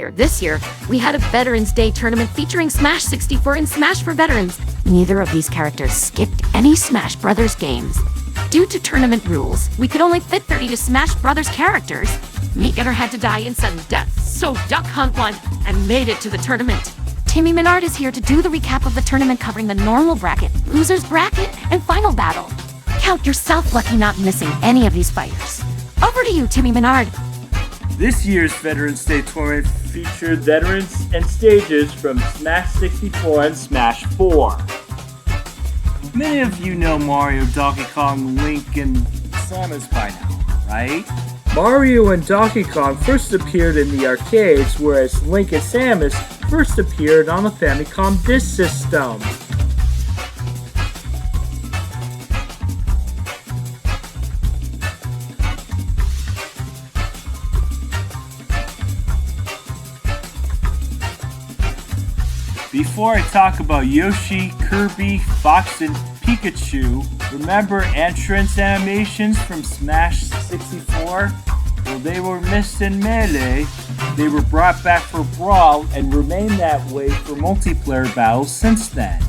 player. This year, we had a Veterans Day tournament featuring Smash 64 and Smash for Veterans. Neither of these characters skipped any Smash Brothers games. Due to tournament rules, we could only fit 30 to Smash Brothers characters. Meat Getter had to die in sudden death, so Duck Hunt won and made it to the tournament. Timmy Menard is here to do the recap of the tournament covering the normal bracket, loser's bracket, and final battle. Count yourself lucky not missing any of these fighters. Over to you, Timmy Menard. This year's Veterans Day tournament featured veterans and stages from Smash 64 and Smash 4. Many of you know Mario, Donkey Kong, Link, and Samus by now, right? Mario and Donkey Kong first appeared in the arcades, whereas Link and Samus first appeared on the Famicom Disk System. Before I talk about Yoshi, Kirby, Fox, and Pikachu, remember entrance animations from Smash 64? Well, they were missed in Melee. They were brought back for Brawl and remain that way for multiplayer battles since then.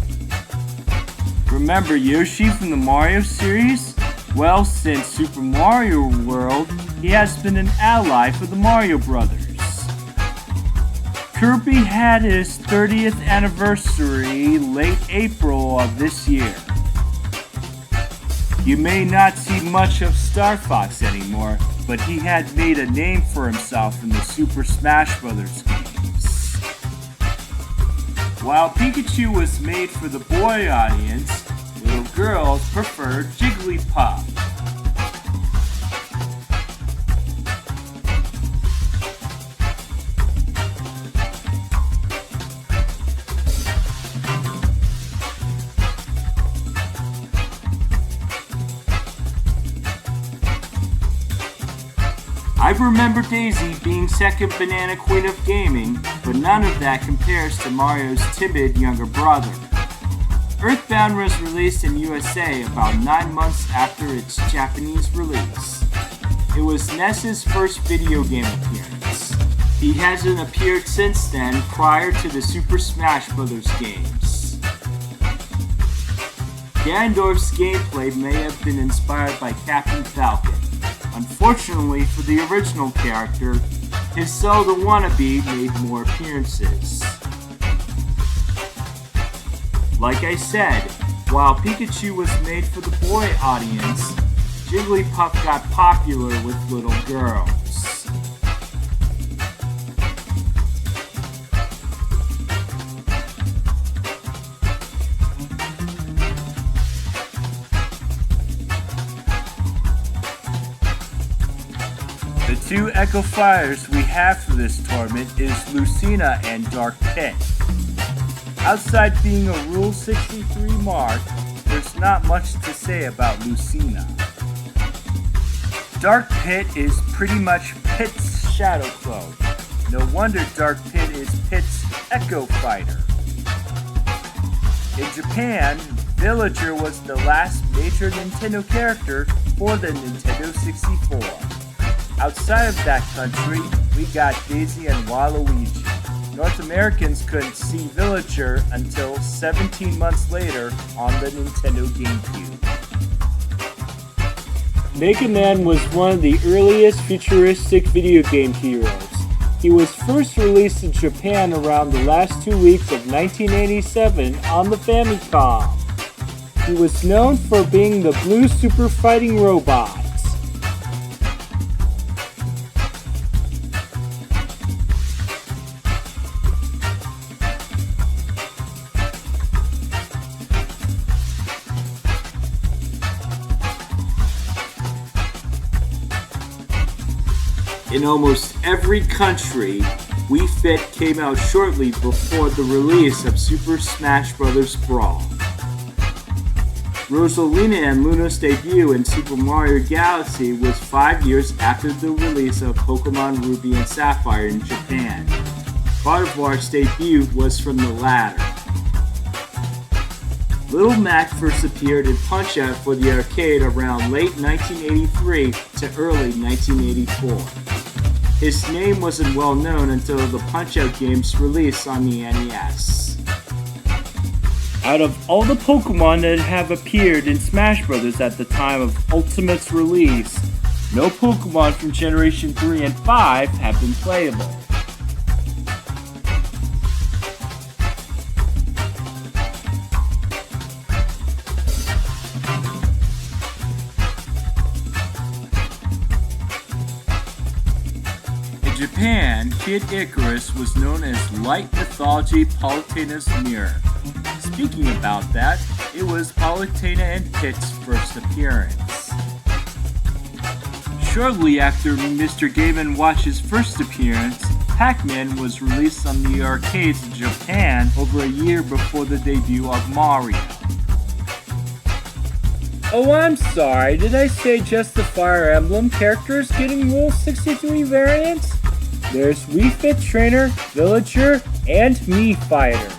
Remember Yoshi from the Mario series? Well, since Super Mario World, he has been an ally for the Mario Brothers. Kirby had his 30th anniversary late April of this year. You may not see much of Star Fox anymore, but he had made a name for himself in the Super Smash Bros. Games. While Pikachu was made for the boy audience, little girls preferred Jigglypuff. I remember Daisy being second banana queen of gaming, but none of that compares to Mario's timid younger brother. Earthbound was released in USA about 9 months after its Japanese release. It was Ness's first video game appearance. He hasn't appeared since then prior to the Super Smash Bros. Games. Ganondorf's gameplay may have been inspired by Captain Falcon. Unfortunately for the original character, his Zelda wannabe made more appearances. Like I said, while Pikachu was made for the boy audience, Jigglypuff got popular with little girls. The two Echo Fighters we have for this tournament is Lucina and Dark Pit. Outside being a Rule 63 Marth, there's not much to say about Lucina. Dark Pit is pretty much Pit's shadow clone. No wonder Dark Pit is Pit's Echo Fighter. In Japan, Villager was the last major Nintendo character for the Nintendo 64. Outside of that country, we got Daisy and Waluigi. North Americans couldn't see Villager until 17 months later on the Nintendo GameCube. Mega Man was one of the earliest futuristic video game heroes. He was first released in Japan around the last 2 weeks of 1987 on the Famicom. He was known for being the blue super fighting robot. In almost every country, Wii Fit came out shortly before the release of Super Smash Bros. Brawl. Rosalina and Luna's debut in Super Mario Galaxy was 5 years after the release of Pokemon Ruby and Sapphire in Japan. Gardevoir's debut was from the latter. Little Mac first appeared in Punch-Out for the arcade around late 1983 to early 1984. His name wasn't well known until the Punch-Out game's release on the NES. Out of all the Pokemon that have appeared in Smash Bros. At the time of Ultimate's release, no Pokemon from Generation 3 and 5 have been playable. In Japan, Kid Icarus was known as Light Mythology Palutena's Mirror. Speaking about that, it was Palutena and Pit's first appearance. Shortly after Mr. Game & Watch's first appearance, Pac-Man was released on the arcades in Japan over a year before the debut of Mario. Oh, I'm sorry, did I say just the Fire Emblem characters getting Rule 63 variants? There's Wii Fit Trainer, Villager, and Mii Fighters.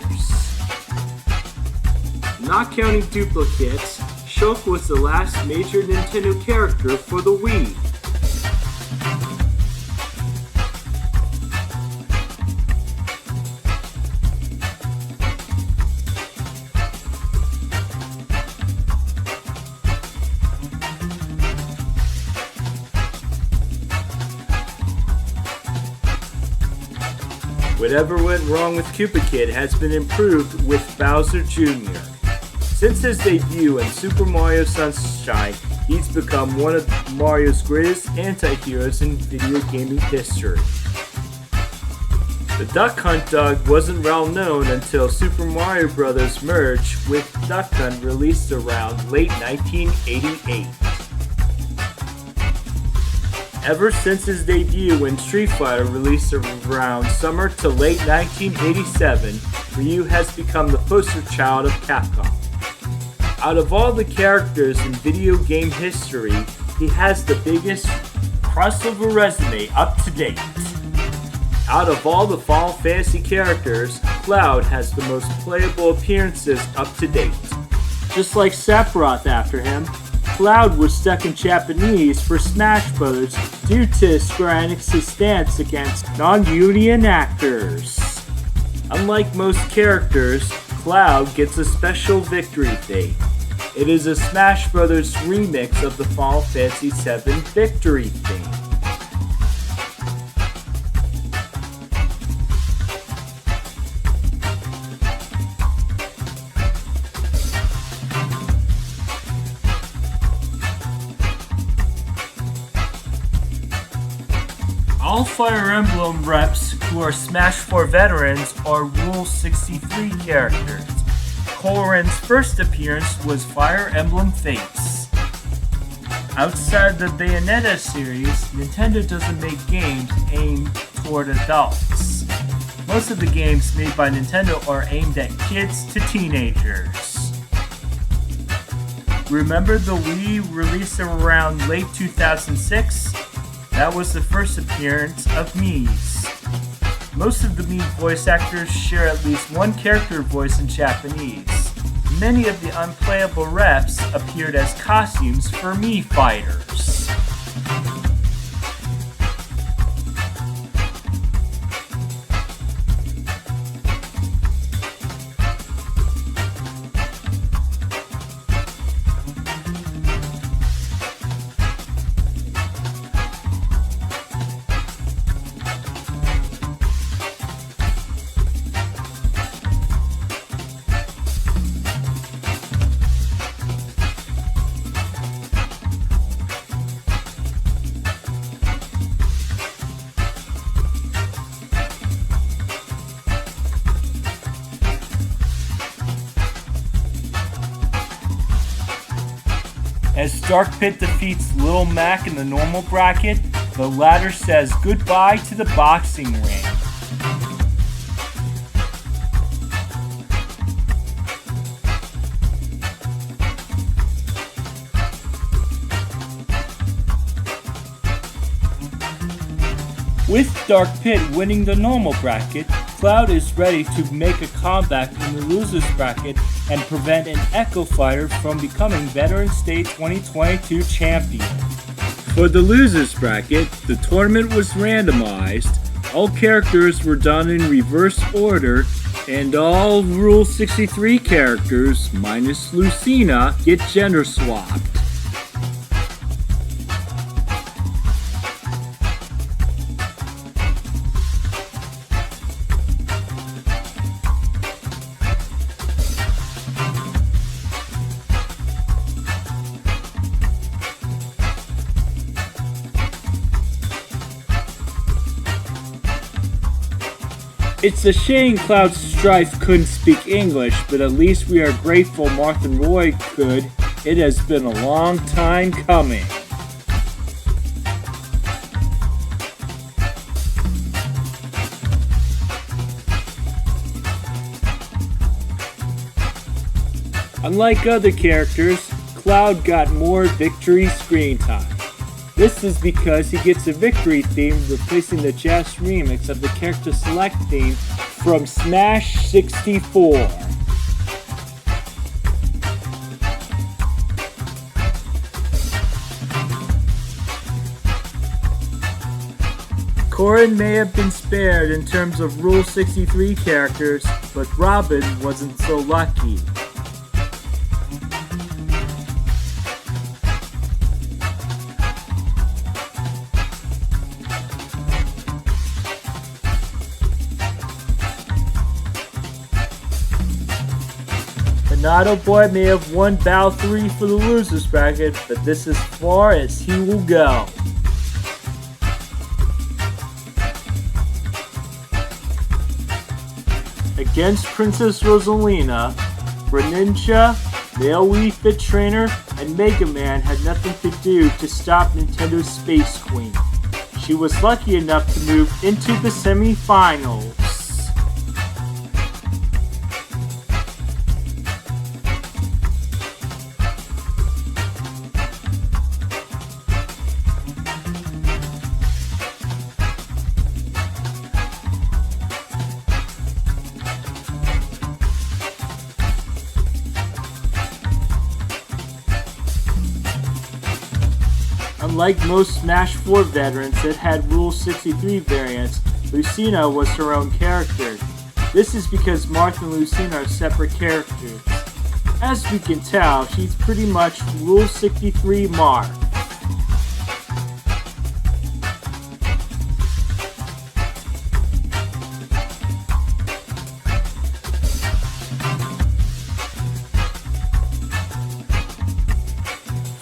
Not counting duplicates, Shulk was the last major Nintendo character for the Wii. Whatever went wrong with Koopa Kid has been improved with Bowser Jr. Since his debut in Super Mario Sunshine, he's become one of Mario's greatest anti-heroes in video gaming history. The Duck Hunt dog wasn't well known until Super Mario Bros. Merged with Duck Hunt, released around late 1988. Ever since his debut in Street Fighter, released around summer to late 1987, Ryu has become the poster child of Capcom. Out of all the characters in video game history, he has the biggest crossover resume up to date. Out of all the Final Fantasy characters, Cloud has the most playable appearances up to date. Just like Sephiroth after him, Cloud was stuck in Japanese for Smash Bros. Due to Square Enix's stance against non-union actors. Unlike most characters, Cloud gets a special victory theme. It is a Smash Bros. Remix of the Final Fantasy VII victory theme. All Fire Emblem reps who are Smash 4 veterans are Rule 63 characters. Corrin's first appearance was Fire Emblem Fates. Outside the Bayonetta series, Nintendo doesn't make games aimed toward adults. Most of the games made by Nintendo are aimed at kids to teenagers. Remember the Wii released around late 2006? That was the first appearance of Mii's. Most of the Mii voice actors share at least one character voice in Japanese. Many of the unplayable reps appeared as costumes for Mii Fighters. As Dark Pit defeats Lil Mac in the normal bracket, the latter says goodbye to the boxing ring. With Dark Pit winning the normal bracket, Cloud is ready to make a comeback in the losers bracket and prevent an Echo Fighter from becoming Veterans Day 2022 champion. For the losers bracket, the tournament was randomized, all characters were done in reverse order, and all Rule 63 characters, minus Lucina, get gender swapped. It's a shame Cloud Strife couldn't speak English, but at least we are grateful Marth and Roy could. It has been a long time coming. Unlike other characters, Cloud got more victory screen time. This is because he gets a victory theme replacing the jazz remix of the character select theme from Smash 64. Corrin may have been spared in terms of Rule 63 characters, but Robin wasn't so lucky. Nato Boy may have won Battle 3 for the losers bracket, but this is as far as he will go. Against Princess Rosalina, Greninja, Male Wii Fit Trainer, and Mega Man had nothing to do to stop Nintendo's Space Queen. She was lucky enough to move into the semi-finals. Unlike most Smash 4 veterans that had Rule 63 variants, Lucina was her own character. This is because Marth and Lucina are separate characters. As we can tell, she's pretty much Rule 63 Marth.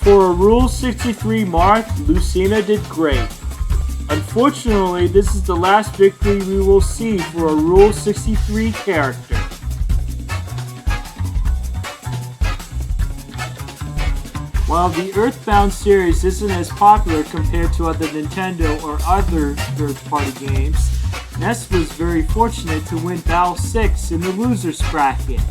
For a Rule 63 Marth, Lucina did great. Unfortunately, this is the last victory we will see for a Rule 63 character. While the Earthbound series isn't as popular compared to other Nintendo or other third-party games, NES was very fortunate to win Battle 6 in the losers bracket.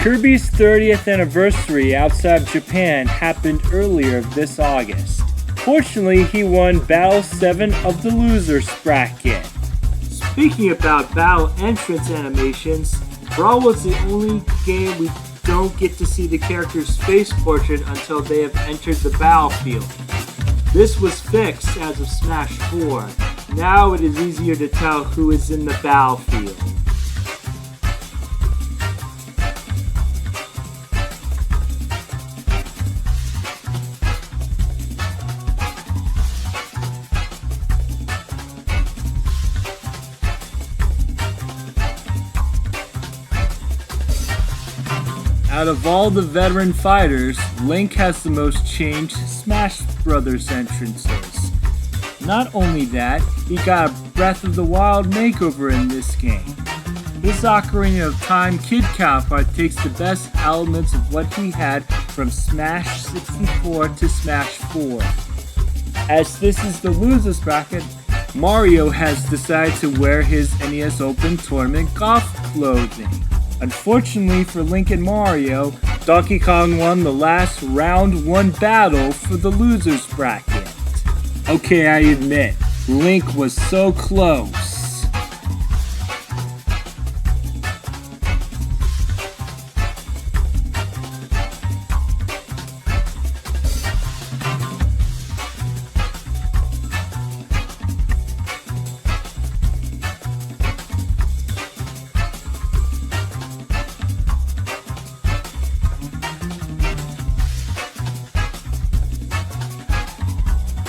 Kirby's 30th anniversary outside Japan happened earlier this August. Fortunately, he won Battle 7 of the losers bracket. Speaking about battle entrance animations, Brawl was the only game we don't get to see the character's face portrait until they have entered the battlefield. This was fixed as of Smash 4. Now it is easier to tell who is in the battlefield. Out of all the veteran fighters, Link has the most changed Smash Brothers entrances. Not only that, he got a Breath of the Wild makeover in this game. His Ocarina of Time Kid counterpart takes the best elements of what he had from Smash 64 to Smash 4. As this is the losers bracket, Mario has decided to wear his NES Open Tournament golf clothing. Unfortunately for Link and Mario, Donkey Kong won the last round 1 battle for the losers bracket. Okay, I admit, Link was so close.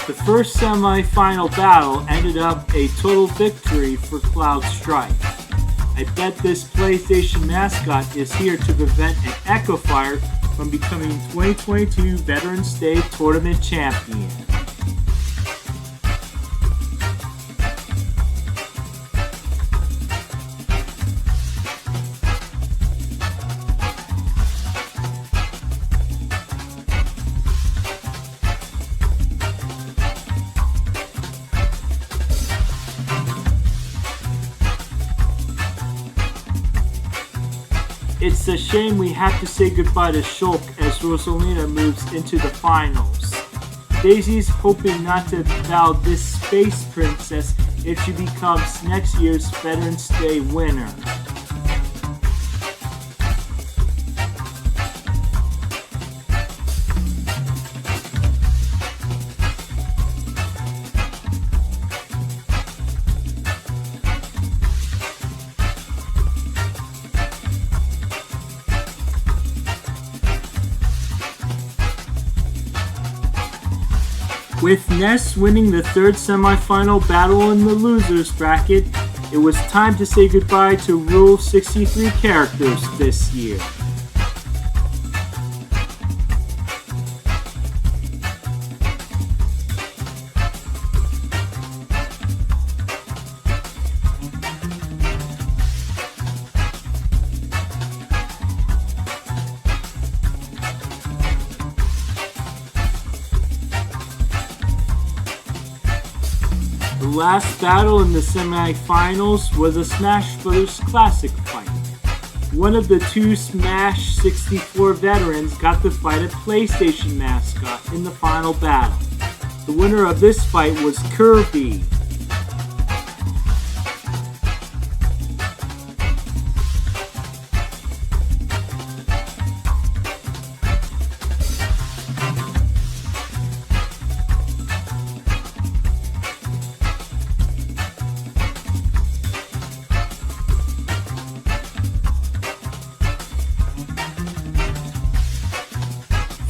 The first semi-final battle ended up a total victory for Cloud Strife. I bet this PlayStation mascot is here to prevent an Echo Fire from becoming 2022 Veterans Day Tournament Champion. It's a shame we have to say goodbye to Shulk as Rosalina moves into the finals. Daisy's hoping not to foul this space princess if she becomes next year's Veterans Day winner. With Ness winning the third semifinal battle in the losers bracket, it was time to say goodbye to Rule 63 characters this year. The last battle in the semi-finals was a Smash Bros. Classic fight. One of the 2 Smash 64 veterans got to fight a PlayStation mascot in the final battle. The winner of this fight was Kirby.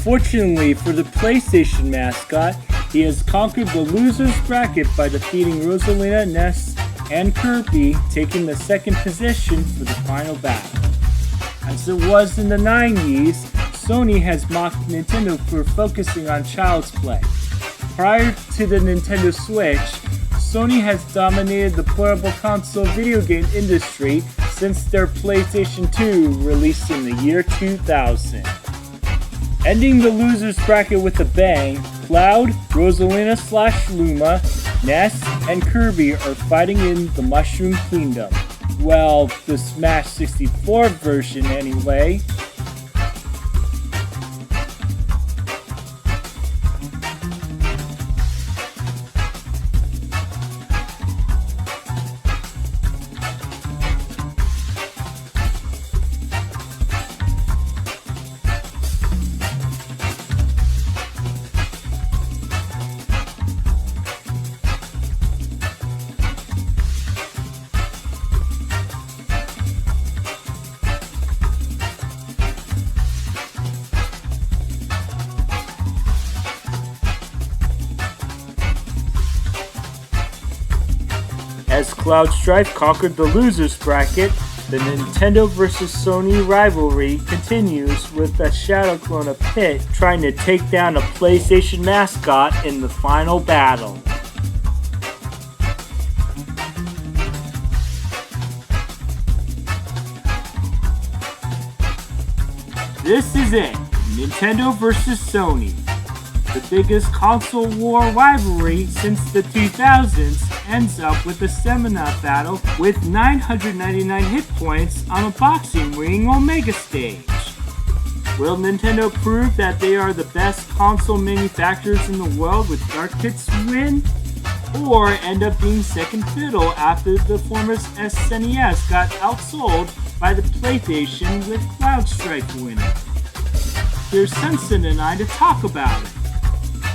Fortunately for the PlayStation mascot, he has conquered the losers bracket by defeating Rosalina, Ness, and Kirby, taking the second position for the final battle. As it was in the 90s, Sony has mocked Nintendo for focusing on child's play. Prior to the Nintendo Switch, Sony has dominated the portable console video game industry since their PlayStation 2 released in the year 2000. Ending the losers bracket with a bang, Cloud, Rosalina/Luma, Ness, and Kirby are fighting in the Mushroom Kingdom. Well, the Smash 64 version anyway. As Cloud Strife conquered the losers bracket, the Nintendo vs. Sony rivalry continues with a Shadow clone of Pit trying to take down a PlayStation mascot in the final battle. This is it, Nintendo vs. Sony. The biggest console war rivalry since the 2000s ends up with a seminar battle with 999 hit points on a boxing ring Omega stage. Will Nintendo prove that they are the best console manufacturers in the world with Dark Pit's win? Or end up being second fiddle after the former SNES got outsold by the PlayStation with Cloud Strike winning? Here's Sensen and I to talk about it.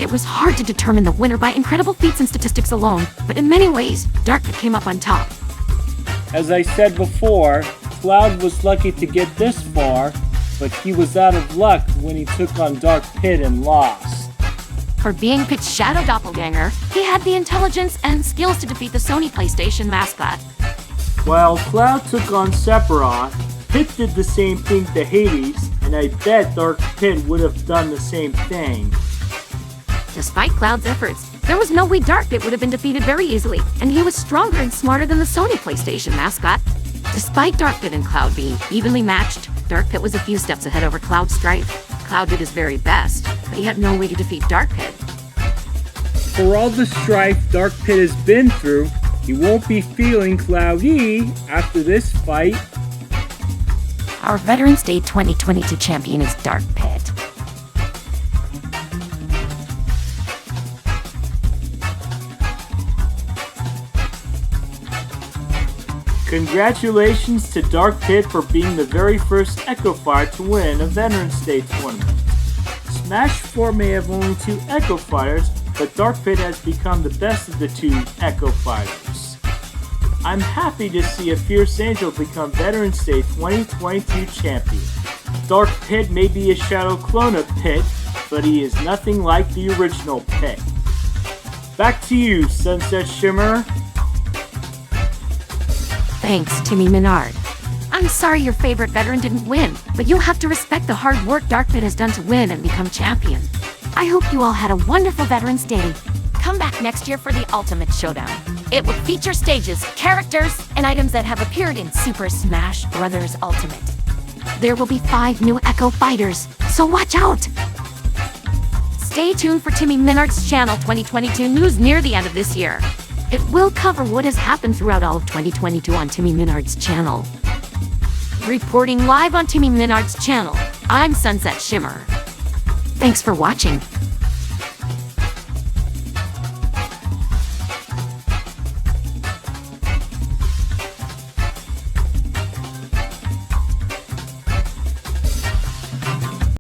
It was hard to determine the winner by incredible feats and statistics alone, but in many ways, Dark Pit came up on top. As I said before, Cloud was lucky to get this far, but he was out of luck when he took on Dark Pit and lost. For being Pit's shadow doppelganger, he had the intelligence and skills to defeat the Sony PlayStation mascot. While Cloud took on Sephiroth, Pit did the same thing to Hades, and I bet Dark Pit would have done the same thing. Despite Cloud's efforts, there was no way Dark Pit would have been defeated very easily, and he was stronger and smarter than the Sony PlayStation mascot. Despite Dark Pit and Cloud being evenly matched, Dark Pit was a few steps ahead over Cloud Strife. Cloud did his very best, but he had no way to defeat Dark Pit. For all the strife Dark Pit has been through, he won't be feeling cloudy after this fight. Our Veterans Day 2022 champion is Dark Pit. Congratulations to Dark Pit for being the very first Echo Fighter to win a Veterans Day tournament. Smash 4 may have only 2 Echo Fighters, but Dark Pit has become the best of the 2 Echo Fighters. I'm happy to see a Fierce Angel become Veterans Day 2022 champion. Dark Pit may be a shadow clone of Pit, but he is nothing like the original Pit. Back to you, Sunset Shimmer. Thanks, Timmy Menard. I'm sorry your favorite veteran didn't win, but you'll have to respect the hard work Dark Pit has done to win and become champion. I hope you all had a wonderful Veterans Day. Come back next year for the Ultimate Showdown. It will feature stages, characters, and items that have appeared in Super Smash Bros. Ultimate. There will be 5 new Echo Fighters, so watch out! Stay tuned for Timmy Menard's channel 2022 news near the end of this year. It will cover what has happened throughout all of 2022 on Timmy Menard's channel. Reporting live on Timmy Menard's channel, I'm Sunset Shimmer. Thanks for watching.